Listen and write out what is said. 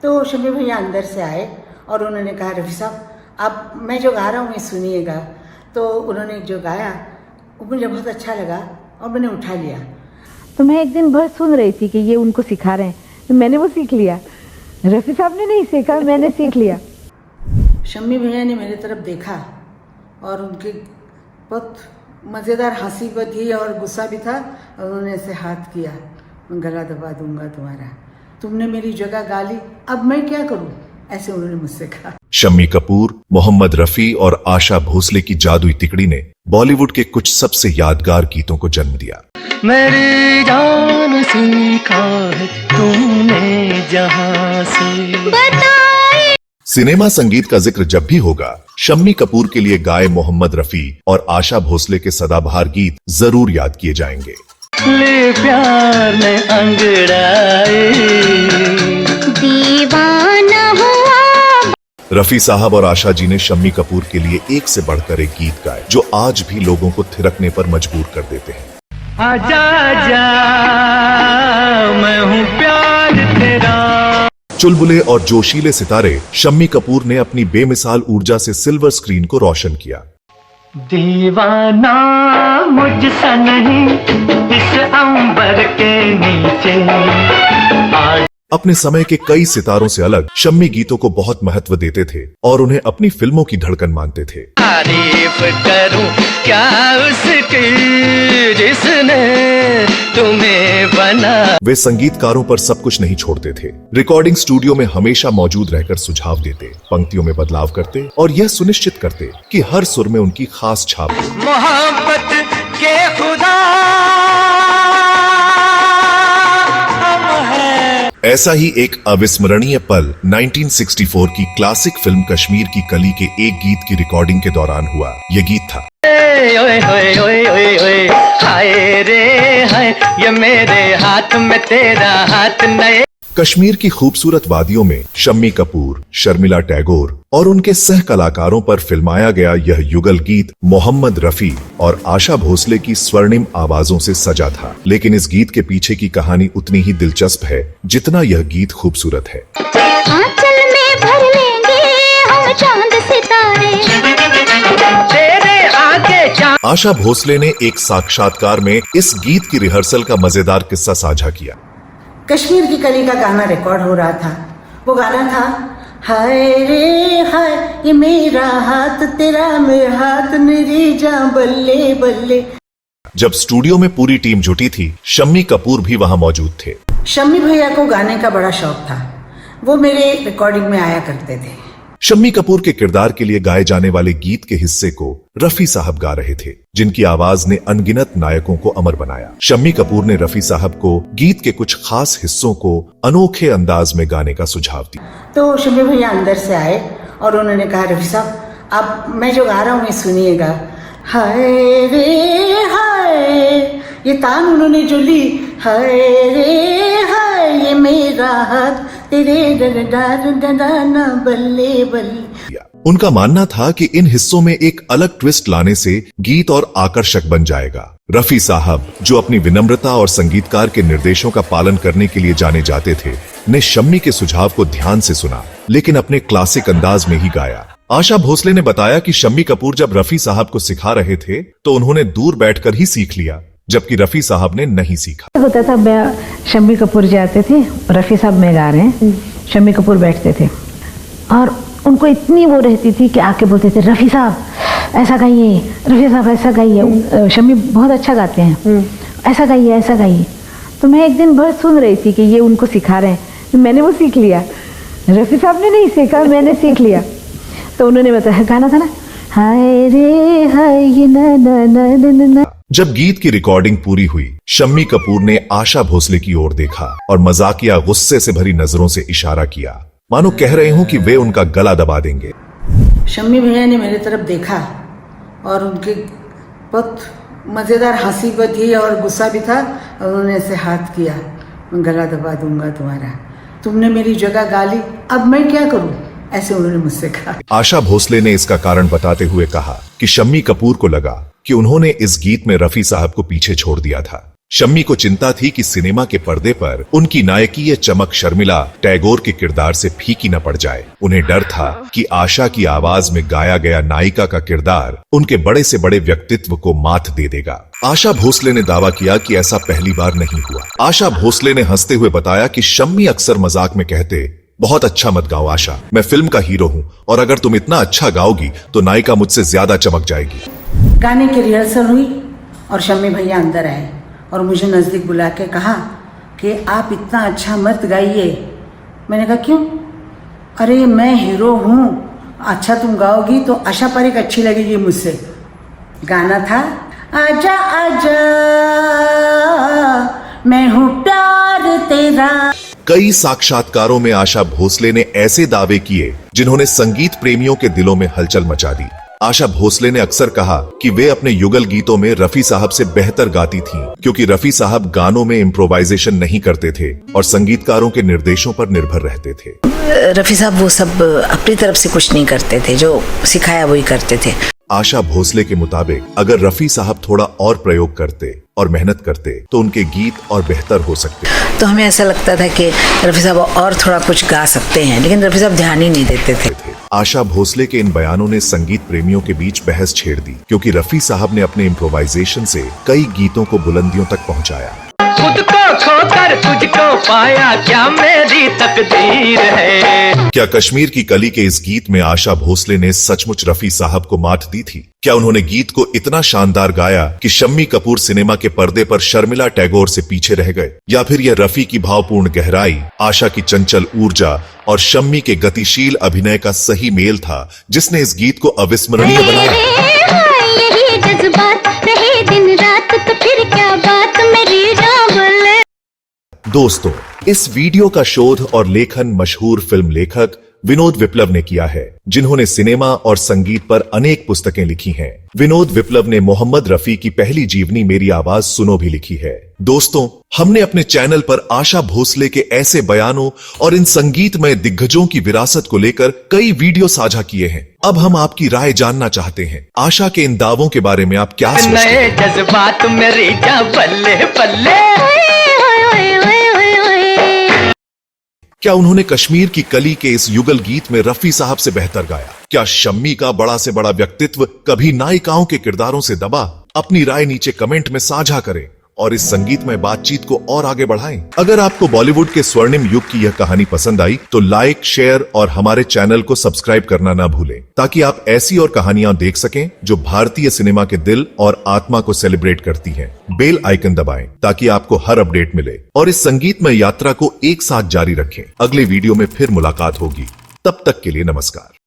तो शम्मी भैया अंदर से आए और उन्होंने कहा रफ़ी साहब आप मैं जो गा रहा हूँ ये सुनिएगा। तो उन्होंने जो गाया वो मुझे बहुत अच्छा लगा और मैंने उठा लिया। तो मैं एक दिन बहुत सुन रही थी कि ये उनको सिखा रहे हैं, तो मैंने वो सीख लिया। रफ़ी साहब ने नहीं सीखा, मैंने सीख लिया। शम्मी भैया ने मेरी तरफ देखा और उनकी बहुत मज़ेदार हंसी भी थी और गुस्सा भी था और उन्होंने ऐसे हाथ किया, मैं गला दबा दूंगा तुम्हारा, तुमने मेरी जगह गा ली, अब मैं क्या करूं, ऐसे उन्होंने मुझसे कहा। शम्मी कपूर, मोहम्मद रफी और आशा भोसले की जादुई तिकड़ी ने बॉलीवुड के कुछ सबसे यादगार गीतों को जन्म दिया। मेरी जान सीखा है तूने जहां से बताए। सिनेमा संगीत का जिक्र जब भी होगा, शम्मी कपूर के लिए गाए मोहम्मद रफी और आशा भोसले के सदाबहार गीत जरूर याद किए जाएंगे। ले प्यार ने अंगड़ाए दीवाना हुआ। रफी साहब और आशा जी ने शम्मी कपूर के लिए एक से बढ़कर एक गीत गाए जो आज भी लोगों को थिरकने पर मजबूर कर देते हैं। आजा आजा मैं हूँ प्यार तेरा। चुलबुले और जोशीले सितारे शम्मी कपूर ने अपनी बेमिसाल ऊर्जा से सिल्वर स्क्रीन को रोशन किया। दीवाना मुझसा नहीं इस अंबर के नीचे। अपने समय के कई सितारों से अलग शम्मी गीतों को बहुत महत्व देते थे और उन्हें अपनी फिल्मों की धड़कन मानते थे। तारीफ करूं क्या उसकी जिसने तुम्हें बना। वे संगीतकारों पर सब कुछ नहीं छोड़ते थे, रिकॉर्डिंग स्टूडियो में हमेशा मौजूद रहकर सुझाव देते, पंक्तियों में बदलाव करते और यह सुनिश्चित करते कि हर सुर में उनकी खास छाप हो। मोहब्बत के खुदा ऐसा ही एक अविस्मरणीय पल 1964 की क्लासिक फिल्म कश्मीर की कली के एक गीत की रिकॉर्डिंग के दौरान हुआ। ये गीत था हाय रे हाय ये मेरे हाथ में तेरा हाथ नए। कश्मीर की खूबसूरत वादियों में शम्मी कपूर, शर्मिला टैगोर और उनके सह कलाकारों पर फिल्माया गया यह युगल गीत मोहम्मद रफी और आशा भोसले की स्वर्णिम आवाजों से सजा था। लेकिन इस गीत के पीछे की कहानी उतनी ही दिलचस्प है जितना यह गीत खूबसूरत है। आंचल में भर लेंगे हम चांद सितारे तेरे आगे चांद। आशा भोसले ने एक साक्षात्कार में इस गीत की रिहर्सल का मजेदार किस्सा साझा किया। कश्मीर की कली का गाना रिकॉर्ड हो रहा था। वो गाना था हाय रे हाय ये मेरा हाथ तेरा मेरा हाथ मेरी जान बल्ले बल्ले। जब स्टूडियो में पूरी टीम जुटी थी, शम्मी कपूर भी वहां मौजूद थे। शम्मी भैया को गाने का बड़ा शौक था, वो मेरे रिकॉर्डिंग में आया करते थे। शम्मी कपूर के किरदार के लिए गाए जाने वाले गीत के हिस्से को रफी साहब गा रहे थे, जिनकी आवाज ने अनगिनत नायकों को अमर बनाया। शम्मी कपूर ने रफी साहब को गीत के कुछ खास हिस्सों को अनोखे अंदाज में गाने का सुझाव दिया। तो शम्मी भैया अंदर से आए और उन्होंने कहा रफी साहब आप मैं जो गा रहा हूँ ये सुनिएगा। हाय रे हाय ये तान उन्होंने जो ली, हाय रे हाय ये मेरा हाथ तेरे डरना बल्ले बल्ले। उनका मानना था कि इन हिस्सों में एक अलग ट्विस्ट लाने से गीत और आकर्षक बन जाएगा। रफी साहब, जो अपनी विनम्रता और संगीतकार के निर्देशों का पालन करने के लिए जाने जाते थे, ने शम्मी के सुझाव को ध्यान से सुना, लेकिन अपने क्लासिक अंदाज में ही गाया। आशा भोसले ने बताया कि शम्मी कपूर जब रफी साहब को सिखा रहे थे तो उन्होंने दूर बैठकर ही सीख लिया, जबकि रफी साहब ने नहीं सीखा। होता था, मैं शम्मी कपूर जाते थे, रफ़ी साहब में गा रहे हैं, शम्मी कपूर बैठते थे और उनको इतनी वो रहती थी कि आके बोलते थे रफ़ी साहब ऐसा गाइए, रफ़ी साहब ऐसा गाइए। शम्मी बहुत अच्छा गाते हैं, ऐसा गाइए ऐसा गाइए। तो मैं एक दिन बहुत सुन रही थी कि ये उनको सिखा रहे हैं, तो मैंने वो सीख लिया। रफ़ी साहब ने नहीं सीखा, मैंने सीख लिया। तो उन्होंने बताया गाना था ना हाय रे हाय ये ना ना ना ना ना। जब गीत की रिकॉर्डिंग पूरी हुई, शम्मी कपूर ने आशा भोसले की ओर देखा और मजाकिया गुस्से से भरी नजरों से इशारा किया, मानो कह रहे हों कि वे उनका गला दबा देंगे। शम्मी भैया ने मेरी तरफ देखा और उनकी बहुत मज़ेदार हंसी भी थी और गुस्सा भी था और उन्होंने ऐसे हाथ किया, मैं गला दबा दूंगा तुम्हारा, तुमने मेरी जगह गा ली, अब मैं क्या करूं, ऐसे उन्होंने मुझसे कहा। आशा भोसले ने इसका कारण बताते हुए कहा कि शम्मी कपूर को लगा कि उन्होंने इस गीत में रफी साहब को पीछे छोड़ दिया था। शम्मी को चिंता थी कि सिनेमा के पर्दे पर उनकी नायकीय चमक शर्मिला टैगोर के किरदार से फीकी न पड़ जाए। उन्हें डर था कि आशा की आवाज में गाया गया नायिका का किरदार उनके बड़े से बड़े व्यक्तित्व को मात दे देगा। आशा भोसले ने दावा किया कि ऐसा पहली बार नहीं हुआ। आशा भोसले ने हंसते हुए बताया कि शम्मी अक्सर मजाक में कहते, बहुत अच्छा मत गाओ आशा, मैं फिल्म का हीरो हूँ और अगर तुम इतना अच्छा गाओगी तो नायिका मुझसे ज्यादा चमक जाएगी। गाने की रिहर्सल हुई और शम्मी भैया अंदर आए और मुझे नज़दीक बुला के कहा कि आप इतना अच्छा मत गाइए। मैंने कहा क्यों? अरे मैं हीरो हूँ, अच्छा तुम गाओगी तो आशा पारेख अच्छी लगेगी मुझसे। गाना था आजा आजा मैं हूँ प्यार तेरा। कई साक्षात्कारों में आशा भोसले ने ऐसे दावे किए जिन्होंने संगीत प्रेमियों के दिलों में हलचल मचा दी। आशा भोसले ने अक्सर कहा कि वे अपने युगल गीतों में रफी साहब से बेहतर गाती थीं, क्योंकि रफी साहब गानों में इम्प्रोवाइजेशन नहीं करते थे और संगीतकारों के निर्देशों पर निर्भर रहते थे। रफी साहब वो सब अपनी तरफ से कुछ नहीं करते थे, जो सिखाया वही करते थे। आशा भोसले के मुताबिक अगर रफी साहब थोड़ा और प्रयोग करते और मेहनत करते तो उनके गीत और बेहतर हो सकते। तो हमें ऐसा लगता था कि रफी साहब और थोड़ा कुछ गा सकते हैं, लेकिन रफी साहब ध्यान ही नहीं देते थे। आशा भोसले के इन बयानों ने संगीत प्रेमियों के बीच बहस छेड़ दी, क्योंकि रफी साहब ने अपने इम्प्रोवाइजेशन से कई गीतों को बुलंदियों तक पहुंचाया। खुद को खोकर तुझको पाया, क्या मेरी तकदीर है। क्या कश्मीर की कली के इस गीत में आशा भोसले ने सचमुच रफी साहब को मात दी थी? क्या उन्होंने गीत को इतना शानदार गाया कि शम्मी कपूर सिनेमा के पर्दे पर शर्मिला टैगोर से पीछे रह गए? या फिर यह रफी की भावपूर्ण गहराई, आशा की चंचल ऊर्जा और शम्मी के गतिशील अभिनय का सही मेल था जिसने इस गीत को अविस्मरणीय बनाया? यही जज्बात रहे दिन रात तो फिर क्या बात मेरी बोले। दोस्तों, इस वीडियो का शोध और लेखन मशहूर फिल्म लेखक विनोद विप्लव ने किया है, जिन्होंने सिनेमा और संगीत पर अनेक पुस्तकें लिखी हैं। विनोद विप्लव ने मोहम्मद रफी की पहली जीवनी मेरी आवाज सुनो भी लिखी है। दोस्तों, हमने अपने चैनल पर आशा भोसले के ऐसे बयानों और इन संगीतमय दिग्गजों की विरासत को लेकर कई वीडियो साझा किए हैं। अब हम आपकी राय जानना चाहते हैं, आशा के इन दावों के बारे में आप क्या सोचते हैं? नए जज्बात मेरी जा बल्ले बल्ले। क्या उन्होंने कश्मीर की कली के इस युगल गीत में रफी साहब से बेहतर गाया? क्या शम्मी का बड़ा से बड़ा व्यक्तित्व कभी नायिकाओं के किरदारों से दबा? अपनी राय नीचे कमेंट में साझा करें और इस संगीतमय बातचीत को और आगे बढ़ाएं। अगर आपको बॉलीवुड के स्वर्णिम युग की यह कहानी पसंद आई तो लाइक, शेयर और हमारे चैनल को सब्सक्राइब करना ना भूलें, ताकि आप ऐसी और कहानियां देख सकें जो भारतीय सिनेमा के दिल और आत्मा को सेलिब्रेट करती हैं। बेल आइकन दबाएं ताकि आपको हर अपडेट मिले और इस संगीतमय यात्रा को एक साथ जारी रखें। अगले वीडियो में फिर मुलाकात होगी, तब तक के लिए नमस्कार।